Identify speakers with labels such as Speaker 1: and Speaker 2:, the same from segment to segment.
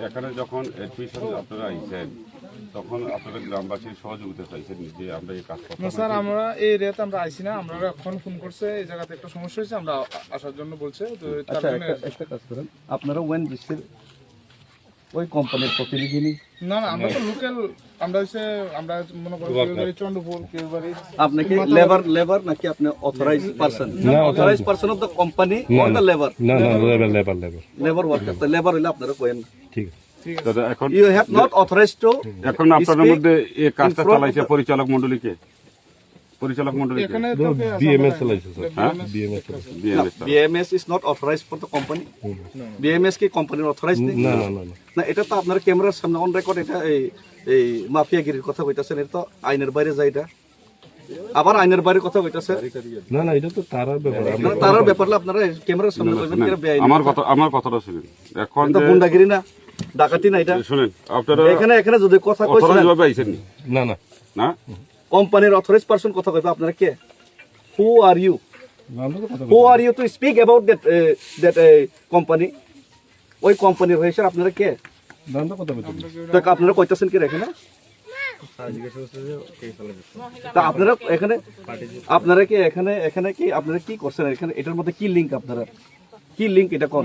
Speaker 1: এখানে যখন এডমিশন আপনারা আইছেন তখন আপনারা গ্রামবাসীর সহযোগিতা চাইছেন যে আমরা এই কাজ করতে
Speaker 2: না স্যার, আমরা এই এরিয়াতে আমরা আইছি না, আমরা এখন ফোন করছে এই জায়গাতে একটা সমস্যা হয়েছে, আমরা আসার জন্য বলছে। তো তার
Speaker 3: আচ্ছা,
Speaker 2: জন্য
Speaker 3: একটা কাজ করেন, আপনারা ওয়েন বিশ্বের ওই কোম্পানির প্রতিনিধি নেই?
Speaker 2: না না, আমরা তো লোকাল, আমরা মনে করি কেউবাড়ি চন্দ্রপুর, কেউবাড়ি।
Speaker 3: আপনি কি লেবার নাকি আপনি authorised person? Authorised person of the company or the labour?
Speaker 4: না না, লেবার
Speaker 3: লেবার ওয়ার্কার। তো লেবার হইলে আপনারা কোয়েন,
Speaker 4: ঠিক আছে।
Speaker 1: দাদা এখন
Speaker 3: you have not authorised to.
Speaker 1: এখন আপনাদের মধ্যে এই কাজটা চালাইছে পরিচালক মণ্ডলীকে? পরিচালক মণ্ডলীকে
Speaker 2: এখানে
Speaker 4: বিএমএস চালাইছে স্যার।
Speaker 1: হ্যাঁ
Speaker 4: BMS
Speaker 1: BMS
Speaker 3: BMS is not authorized for the company. BMS কি কোম্পানির অথরাইজড নেই?
Speaker 4: না না না না,
Speaker 3: না, এটা তো আপনার ক্যামেরার সামনে অন রেকর্ড। এটা এই মাফিয়াগিরির কথা কইতাছেন, এটা তো আইনের বাইরে যায়। এটা আবার আইনের বাইরে কথা কইতাছে।
Speaker 4: না না, এটা তো তারার ব্যাপার। আমরা
Speaker 3: তার ব্যাপারে আপনারা ক্যামেরার সামনে কইবেন কি বেআইনি?
Speaker 1: আমার কথাটা শুনুন। এখন
Speaker 3: এটা গুন্ডাগিরি না, ডাকাতি না। এটা
Speaker 1: শুনেন, আপনারা
Speaker 3: এখানে যদি কথা কইছেন,
Speaker 1: অথরাইজ ভাবে আইছেন
Speaker 4: না না
Speaker 1: না?
Speaker 3: কোম্পানির অথরাইজড পারসন কথা কইবে, আপনারা কে? হু আর ইউ?
Speaker 4: আমরা তো কথা
Speaker 3: who are you to speak about that company? ওই কোম্পানির হয়েছে আপনারা কে?
Speaker 4: আমরা কথা বলছি।
Speaker 3: তো আপনারা কইতাছেন কি এখানে? তা আপনারা এখানে কি আপনারা কি করছেন এখানে? এটার মধ্যে কি লিংক? আপনারা কি লিংক? এটা কোন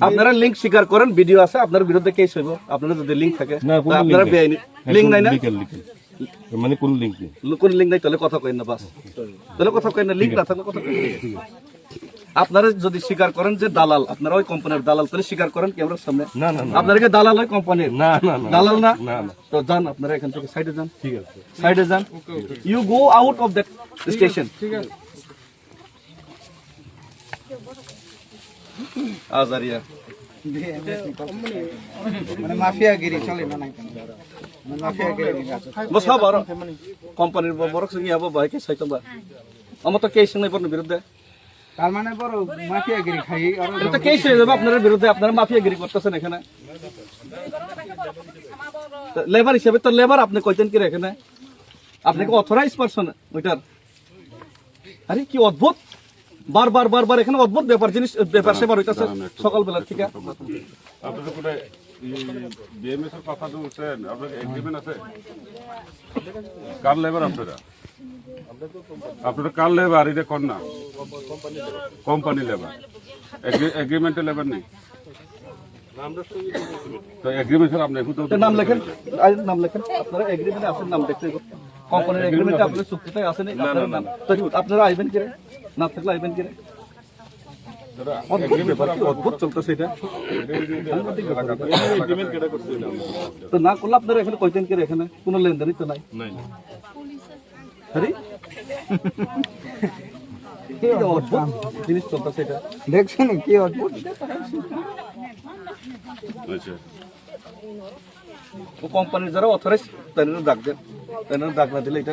Speaker 3: আপনারা লিংক স্বীকার করেন, ভিডিও আছে, আপনার বিরুদ্ধে কেস হইব আপনারা যদি লিংক থাকে।
Speaker 4: না, কোনো
Speaker 3: আপনারা
Speaker 4: link
Speaker 3: বেআইনি লিংক নাই না?
Speaker 4: লিগ্যাল মানে কোন লিংক নেই।
Speaker 3: কোন লিংক নাই, তাহলে কথা কইন না। বাস তাহলে কথা কইন না, লিংক না থাকলে কথা কইন। আপনারা যদি স্বীকার করেন যে দালাল, আপনারা ওই কোম্পানির দালাল, তাহলে স্বীকার করেন ক্যামেরার সামনে।
Speaker 4: না না না
Speaker 3: আপনারা কি দালাল ওই কোম্পানির?
Speaker 4: না না না,
Speaker 3: দালাল না?
Speaker 4: না না,
Speaker 3: তো যান আপনারা এখান থেকে সাইডে যান,
Speaker 4: ঠিক আছে।
Speaker 3: সাইডে যান। You go out of that station.
Speaker 2: ঠিক আছে।
Speaker 3: আজারিয়া
Speaker 5: মানে মাফিয়াগিরি চলে না কেন? মানে মাফিয়াগিরি
Speaker 3: বস আবার কোম্পানির বড় সঙ্গে আবার বাইকে সাইকেল বা আমার তো কেস নাই আপনার বিরুদ্ধে।
Speaker 5: তার মানে বড় মাফিয়াগিরি খাই আর
Speaker 3: এটা তো কেস হয়ে যাবে আপনার বিরুদ্ধে। আপনারা মাফিয়াগিরি করতেছেন এখানে লেবার হিসেবে। তো লেবার আপনি কইতেন কি এখানে? আপনি কি অথরাইজ পারসন ওইটার? আরে কি অদ্ভুত, বারবার এখানে অদ্ভুত ব্যাপার সেবার হইতাছে সকালবেলা থেকে।
Speaker 1: আপনাদের কোনো বিএমএস এর কথা তো বলছেন, আপনাদের এগ্রিমেন্ট আছে? কার লেবার আপনারা? আপনারা কার লেবার? এটা কোন না কোম্পানি লেবার, এগ্রিমেন্টের লেবার নেই তো এগ্রিমেন্ট স্যার আপনি
Speaker 3: তো নাম লেখেন, নাম লেখেন। আপনারা এগ্রিমেন্টে আপনার নাম দেখতে কোম্পানির এগ্রিমেন্টে আপনার চুক্তিতে আছে না? আপনার নাম তো আপনারা আইবেন কিরে? না থাকলে আইবেন কিরে? অদ্ভুত চলতেছে এটা। তো না করলে আপনারা এখানে কইতেন কিরে? এখানে কোনো লেনদেনই তো নাই। আরে কি অদ্ভুত জিনিস চলতেছে এটা।
Speaker 5: দেখছেন কি অদ্ভুত।
Speaker 1: আচ্ছা
Speaker 3: ও কোম্পানির যারা অথরাইজ তাদের ডাক দেন, তাদের ডাক না দিলে এটা